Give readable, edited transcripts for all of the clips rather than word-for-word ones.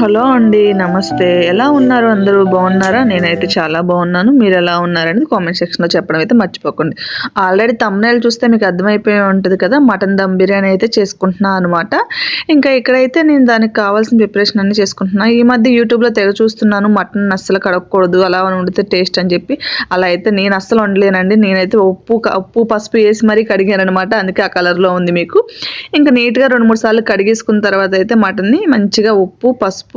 Hello అండి. నమస్తే. ఎలా ఉన్నారు అందరూ? బాగున్నారా? నేనైతే చాలా బాగున్నాను. మీరు ఎలా ఉన్నారనేది కామెంట్ సెక్షన్‌లో చెప్పడం అయితే మర్చిపోకండి. ఆల్రెడీ థంబ్‌నెయిల్ చూస్తే మీకు అర్థమైపోయి ఉంటది కదా! మటన్ దమ్ బిర్యానీ అయితే చేసుకుంటున్నా అనమాట. ఇంకా ఇక్కడైతే నేను దానికి కావాల్సిన ప్రిపరేషన్ అన్నీ చేసుకుంటున్నా. ఈ మధ్య యూట్యూబ్‌లో తెగ చూస్తున్నాను మటన్ అస్సలు కడగకూడదు, అలా వండితే టేస్ట్ అని చెప్పి. అలా అయితే నేను అస్సలు వండలేనండి. నేనైతే ఉప్పు, పసుపు ఏసి మరీ కడిగాననమాట. అందుకే ఆ కలర్‌లో ఉంది మీకు. ఇంకా నీట్‌గా 2, 3 సార్లు కడిగేసుకున్న తర్వాత అయితే మటన్‌ని మంచిగా ఉప్పు, పసుపు,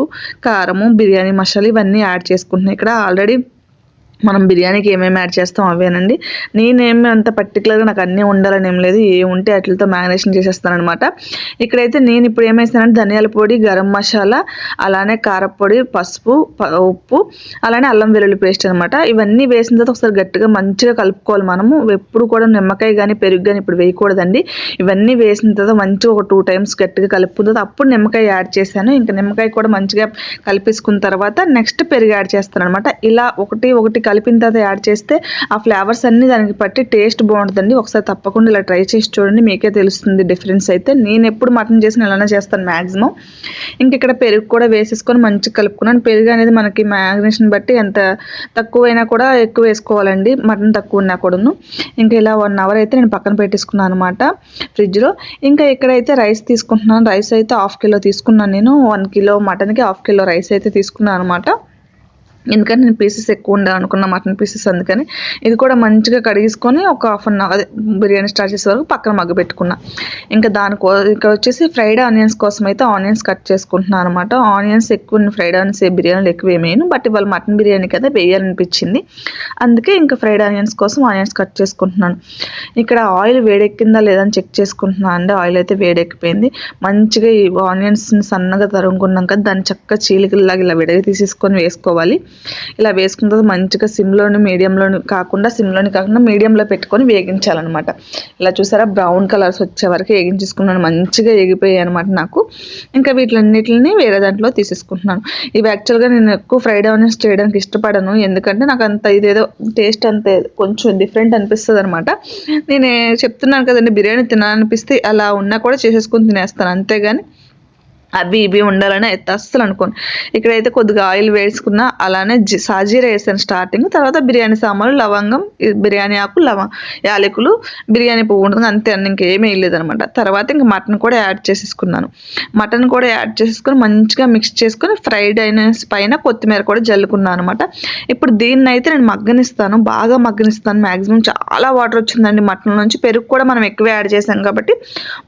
కారము, బిర్యానీ మసాలా ఇవన్నీ యాడ్ చేసుకుంటున్నా. ఇక్కడ ఆల్రెడీ మనం బిర్యానీకి ఏమేమి యాడ్ చేస్తాం అవేనండి. నేనేమి అంత పర్టికులర్‌గా నాకు అన్నీ ఉండాలని ఏం లేదు. ఏవి ఉంటే వాటిలతో మ్యారినేషన్ చేసేస్తాననమాట. ఇక్కడైతే నేను ఇప్పుడు ఏమేసానంటే ధనియాల పొడి, గరం మసాలా, అలానే కారప్పొడి, పసుపు, ఉప్పు, అలానే అల్లం వెల్లుల్లి పేస్ట్ అనమాట. ఇవన్నీ వేసిన తర్వాత ఒకసారి గట్టిగా మంచిగా కలుపుకోవాలి మనము. ఎప్పుడు కూడా నిమ్మకాయ కానీ పెరుగు కానీ ఇప్పుడు వేయకూడదండి. ఇవన్నీ వేసిన తర్వాత మంచిగా ఒక 2 టైమ్స్ గట్టిగా కలుపుకున్న తర్వాత అప్పుడు నిమ్మకాయ యాడ్ చేశాను. ఇంకా నిమ్మకాయ కూడా మంచిగా కలిపేసుకున్న తర్వాత నెక్స్ట్ పెరుగు యాడ్ చేస్తాను అనమాట. ఇలా ఒకటి కలిపిన తర్వాత యాడ్ చేస్తే ఆ ఫ్లేవర్స్ అన్నీ దానికి పట్టి టేస్ట్ బాగుంటుందండి. ఒకసారి తప్పకుండా ఇలా ట్రై చేసి చూడండి, మీకే తెలుస్తుంది డిఫరెన్స్ అయితే. నేను ఎప్పుడు మటన్ చేసిన ఇలానే చేస్తాను మ్యాక్సిమం. ఇంక ఇక్కడ పెరుగు కూడా వేసేసుకొని మంచిగా కలుపుకున్నాను. పెరుగు అనేది మనకి మ్యాగ్నేషన్ బట్టి ఎంత తక్కువైనా కూడా ఎక్కువ వేసుకోవాలండి, మటన్ తక్కువ ఉన్నా కూడాను. ఇంకా ఇలా 1 అవర్ అయితే నేను పక్కన పెట్టేసుకున్నాను అనమాట ఫ్రిడ్జ్లో. ఇంకా ఇక్కడైతే రైస్ తీసుకుంటున్నాను. రైస్ అయితే 1/2 కిలో తీసుకున్నాను నేను. 1 కిలో మటన్కి 1/2 కిలో రైస్ అయితే తీసుకున్నాను అనమాట. ఎందుకంటే నేను పీసెస్ ఎక్కువ ఉండాలనుకున్న మటన్ పీసెస్, అందుకని ఇది కూడా మంచిగా కడిగేసుకొని ఒక 1/2 అవర్ బిర్యానీ స్టార్ట్ చేసే వరకు పక్కన మగ్గ పెట్టుకున్నా. ఇంకా ఇక్కడ వచ్చేసి ఫ్రైడ్ ఆనియన్స్ కోసం అయితే ఆనియన్స్ కట్ చేసుకుంటున్నాను అనమాట. ఆనియన్స్ ఎక్కువ ఫ్రైడ్ ఆనియన్స్ బిర్యానీలు ఎక్కువ వేయను, బట్ ఇవాళ మటన్ బిర్యానీ కదా వేయాలనిపించింది, అందుకే ఇంకా ఫ్రైడ్ ఆనియన్స్ కోసం ఆనియన్స్ కట్ చేసుకుంటున్నాను. ఇక్కడ ఆయిల్ వేడెక్కిందా లేదని చెక్ చేసుకుంటున్నాను అండి. ఆయిల్ అయితే వేడెక్కిపోయింది. మంచిగా ఈ ఆనియన్స్ని సన్నగా తరుగుకున్నాం కదా, దాన్ని చక్కగా చీలికల్లాగా ఇలా విడగా తీసేసుకొని వేసుకోవాలి. ఇలా వేసుకున్న తర్వాత మంచిగా సిమ్లోని మీడియంలో పెట్టుకొని వేగించాలన్నమాట. ఇలా చూసారా, బ్రౌన్ కలర్స్ వచ్చే వరకు వేగించేసుకున్నాను. మంచిగా ఎగిపోయాయి అనమాట నాకు. ఇంకా వీటిలన్నిటిని వేరే దాంట్లో తీసేసుకుంటున్నాను. ఇవి యాక్చువల్గా నేను ఎక్కువ ఫ్రైడ్ ఆనియన్స్ చేయడానికి ఇష్టపడను, ఎందుకంటే నాకు అంత ఇదేదో టేస్ట్ అంతే కొంచెం డిఫరెంట్ అనిపిస్తుంది అనమాట. నేను చెప్తున్నాను కదండి, బిర్యానీ తినాలనిపిస్తే అలా ఉన్నా కూడా చేసేసుకొని తినేస్తాను, అంతేగాని అవి ఇవి ఉండాలని అయితే అస్సలు అనుకోను. ఇక్కడైతే కొద్దిగా ఆయిల్ వేసుకున్నా, అలానే సాజీరా వేసాను స్టార్టింగ్. తర్వాత బిర్యానీ సామాన్లు, లవంగం, బిర్యానీ ఆకు, యాలకులు, బిర్యానీ పువ్వు ఉంటుంది, అంతే. ఇంకేమీ వేయలేదు అనమాట. తర్వాత ఇంకా మటన్ కూడా యాడ్ చేసేసుకున్నాను. మటన్ కూడా యాడ్ చేసేసుకొని మంచిగా మిక్స్ చేసుకొని ఫ్రైడ్ ఆనియన్స్ పైన కొత్తిమీర కూడా జల్లుకున్నాను అనమాట. ఇప్పుడు దీన్ని అయితే నేను మగ్గనిస్తాను, బాగా మగ్గనిస్తాను. మ్యాక్సిమం చాలా వాటర్ వచ్చిందండి మటన్ నుంచి. పెరుగు కూడా మనం ఎక్కువ యాడ్ చేసాం కాబట్టి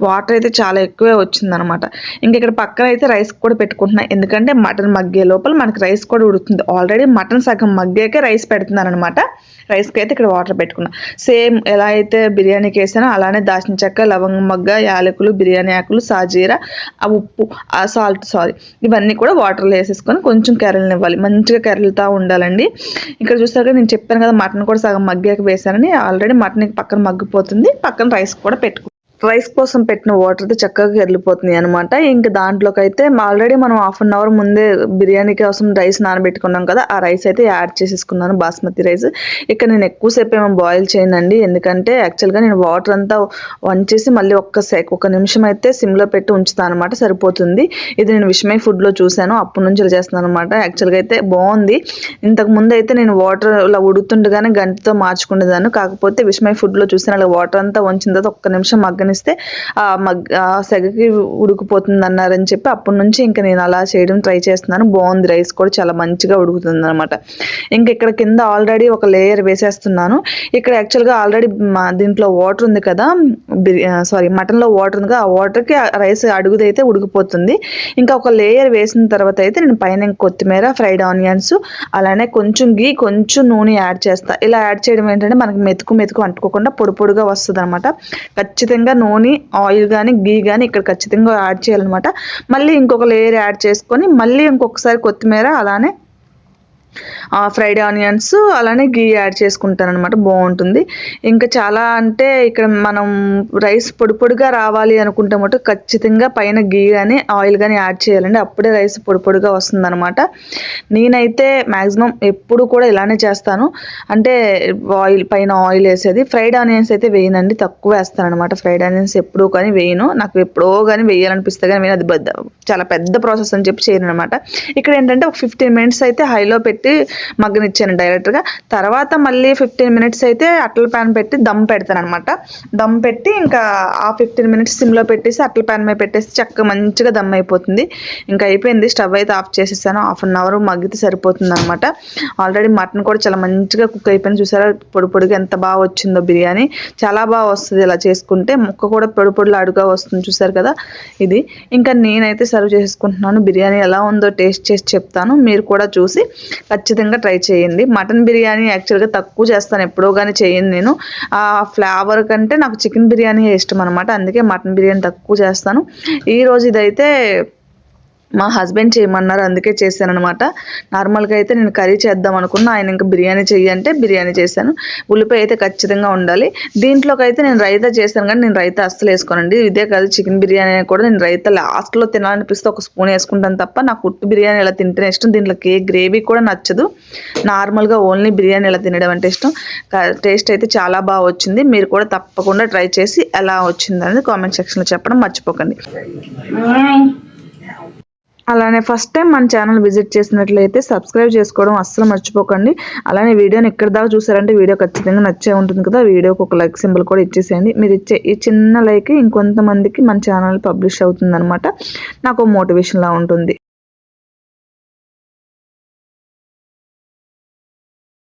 వాటర్ అయితే చాలా ఎక్కువే వచ్చిందనమాట. ఇంక ఇక్కడ పక్కన అయితే రైస్ కూడా పెట్టుకుంటున్నా, ఎందుకంటే మటన్ మగ్గే లోపల మనకి రైస్ కూడా ఉడుకుతుంది. ఆల్రెడీ మటన్ సగం మగ్గాకే రైస్ పెడుతున్నాను అనమాట. రైస్కి అయితే ఇక్కడ వాటర్ పెట్టుకున్నా. సేమ్ ఎలా అయితే బిర్యానీకి వేసానో అలానే దాల్చిన చెక్క, లవంగం మొగ్గ, యాలకులు, బిర్యానీ ఆకులు, సాజీరా, ఉప్పు, సాల్ట్ ఇవన్నీ కూడా వాటర్లో వేసేసుకొని కొంచెం కెరలనివ్వాలి. మంచిగా కెరలుతూ ఉండాలండి. ఇక్కడ చూసాక నేను చెప్పాను కదా, మటన్ కూడా సగం మగ్గాక వేసానని. ఆల్రెడీ మటన్ పక్కన మగ్గిపోతుంది, పక్కన రైస్ కూడా రైస్ కోసం పెట్టిన వాటర్ అయితే చక్కగా కెరిలిపోతుంది అనమాట. ఇంకా దాంట్లోకి అయితే ఆల్రెడీ మనం 1/2 అవర్ ముందే బిర్యానీ కోసం రైస్ నానబెట్టుకున్నాం కదా, ఆ రైస్ అయితే యాడ్ చేసేసుకున్నాను, బాస్మతి రైస్. ఇక్కడ నేను ఎక్కువసేపు ఏమో బాయిల్ చేయనండి, ఎందుకంటే యాక్చువల్గా నేను వాటర్ అంతా వంచేసి మళ్ళీ ఒక నిమిషం అయితే సిమ్లో పెట్టి ఉంచుతాను అనమాట, సరిపోతుంది. ఇది నేను విషమై ఫుడ్లో చూశాను, అప్పటి నుంచి ఇలా చేస్తున్నాను అనమాట. యాక్చువల్గా అయితే బాగుంది. ఇంతకు ముందు అయితే నేను వాటర్ ఇలా ఉడుతుండగానే గంటతో మార్చుకునేదాన్ని, కాకపోతే విషమై ఫుడ్లో చూసాను అలా వాటర్ అంతా వంచిన తర్వాత ఒక్క నిమిషం మగ్గనిస్తే సెగకి ఉడికిపోతుంది అన్నారని చెప్పి అప్పటి నుంచి ఇంకా నేను అలా చేయడం ట్రై చేస్తున్నాను. బాగుంది, రైస్ కూడా చాలా మంచిగా ఉడుకుతుంది అనమాట. ఇంకా ఇక్కడ కింద ఆల్రెడీ ఒక లేయర్ వేసేస్తున్నాను. ఇక్కడ యాక్చువల్గా ఆల్రెడీ దీంట్లో వాటర్ ఉంది కదా, మటన్లో వాటర్ ఉంది కదా, ఆ వాటర్కి రైస్ అడుగుదైతే ఉడికిపోతుంది. ఇంకా ఒక లేయర్ వేసిన తర్వాత అయితే నేను పైన కొత్తిమీర, ఫ్రైడ్ ఆనియన్స్, అలానే కొంచెం గీ, కొంచెం నూనె యాడ్ చేస్తా. ఇలా యాడ్ చేయడం ఏంటంటే మనకి మెతుకు అంటుకోకుండా పొడిగా వస్తుంది అనమాట. ఖచ్చితంగా నూనె, ఆయిల్ కానీ గీ కానీ ఇక్కడ ఖచ్చితంగా యాడ్ చేయాలన్నమాట. మళ్ళీ ఇంకొక లేయర్ యాడ్ చేసుకొని మళ్ళీ ఇంకొకసారి కొత్తిమీర, అలానే ఫ్రైడ్ ఆనియన్స్ అలానే గీ యాడ్ చేసుకుంటాను అనమాట, బాగుంటుంది. ఇంకా చాలా అంటే ఇక్కడ మనం రైస్ పొడి పొడిగా రావాలి అనుకుంటే మటు ఖచ్చితంగా పైన గీ కానీ ఆయిల్ కానీ యాడ్ చేయాలండి, అప్పుడే రైస్ పొడి పొడిగా వస్తుంది అనమాట. నేనైతే మ్యాక్సిమం ఎప్పుడు కూడా ఇలానే చేస్తాను, అంటే పైన ఆయిల్ వేసేది. ఫ్రైడ్ ఆనియన్స్ అయితే వేయనండి, తక్కువ వేస్తాను అనమాట. ఫ్రైడ్ ఆనియన్స్ ఎప్పుడూ కానీ వేయను, నాకు ఎప్పుడో కానీ వేయాలనిపిస్తే కానీ వేయను, అది చాలా పెద్ద ప్రాసెస్ అని చెప్పి చేయను అనమాట. ఇక్కడ ఏంటంటే ఒక 15 minutes అయితే హైలో పెట్టి మగ్గనిచ్చాను డైరెక్ట్గా. తర్వాత మళ్ళీ 15 minutes అయితే అట్ల ప్యాన్ పెట్టి దమ్ పెడతాను అనమాట. దమ్ పెట్టి ఇంకా ఆ 15 minutes సిమ్లో పెట్టేసి అట్ల ప్యాన్ మీద పెట్టేసి చక్కగా మంచిగా దమ్ అయిపోతుంది. ఇంకా అయిపోయింది, స్టవ్ అయితే ఆఫ్ చేసేసాను. 1/2 hour మగ్గితే సరిపోతుంది అనమాట. ఆల్రెడీ మటన్ కూడా చాలా మంచిగా కుక్ అయిపోయింది, చూసారా పొడి పొడిగా ఎంత బాగా వచ్చిందో. బిర్యానీ చాలా బాగా వస్తుంది ఇలా చేసుకుంటే, ముక్క కూడా పొడి పొడిలా అడుగా వస్తుంది, చూసారు కదా. ఇది ఇంకా నేనైతే సర్వ్ చేసుకుంటున్నాను. బిర్యానీ ఎలా ఉందో టేస్ట్ చేసి చెప్తాను, మీరు కూడా చూసి ఖచ్చితంగా ట్రై చేయండి. మటన్ బిర్యానీ యాక్చువల్గా తక్కువ చేస్తాను, ఎప్పుడో కానీ చేయను నేను. ఆ ఫ్లేవర్ కంటే నాకు చికెన్ బిర్యానీ ఇష్టం అనమాట, అందుకే మటన్ బిర్యానీ తక్కువ చేస్తాను. ఈరోజు ఇదైతే మా హస్బెండ్ చేయమన్నారు, అందుకే చేశాను అనమాట. నార్మల్గా అయితే నేను కర్రీ చేద్దాం అనుకున్నా, ఆయన ఇంకా బిర్యానీ చెయ్యంటే బిర్యానీ చేశాను. ఉల్లిపాయ అయితే ఖచ్చితంగా ఉండాలి. దీంట్లోకి అయితే నేను రైతా చేశాను, కానీ నేను రైతా అస్సలు వేసుకోనండి. ఇదే కాదు, చికెన్ బిర్యానీ కూడా నేను రైతా లాస్ట్లో తినాలనిపిస్తే ఒక స్పూన్ వేసుకుంటాను తప్ప, నాకు ఉట్టు బిర్యానీ ఇలా తింటేనే ఇష్టం. దీంట్లోకి ఏ గ్రేవీ కూడా నచ్చదు, నార్మల్గా ఓన్లీ బిర్యానీ ఇలా తినడం అంటే ఇష్టం. టేస్ట్ అయితే చాలా బాగా వచ్చింది. మీరు కూడా తప్పకుండా ట్రై చేసి ఎలా వచ్చిందనేది కామెంట్ సెక్షన్లో చెప్పడం మర్చిపోకండి. అలానే ఫస్ట్ టైం మన ఛానల్ విజిట్ చేసినట్లయితే సబ్స్క్రైబ్ చేసుకోవడం అస్సలు మర్చిపోకండి. అలానే వీడియోని ఎక్కడి దాకా చూసారంటే వీడియో ఖచ్చితంగా నచ్చే ఉంటుంది కదా, వీడియోకి ఒక లైక్ సింబల్ కూడా ఇచ్చేసేయండి. మీరు ఇచ్చే ఈ చిన్న లైక్ ఇంకొంతమందికి మన ఛానల్ పబ్లిష్ అవుతుంది అనమాట, నాకు మోటివేషన్లా ఉంటుంది.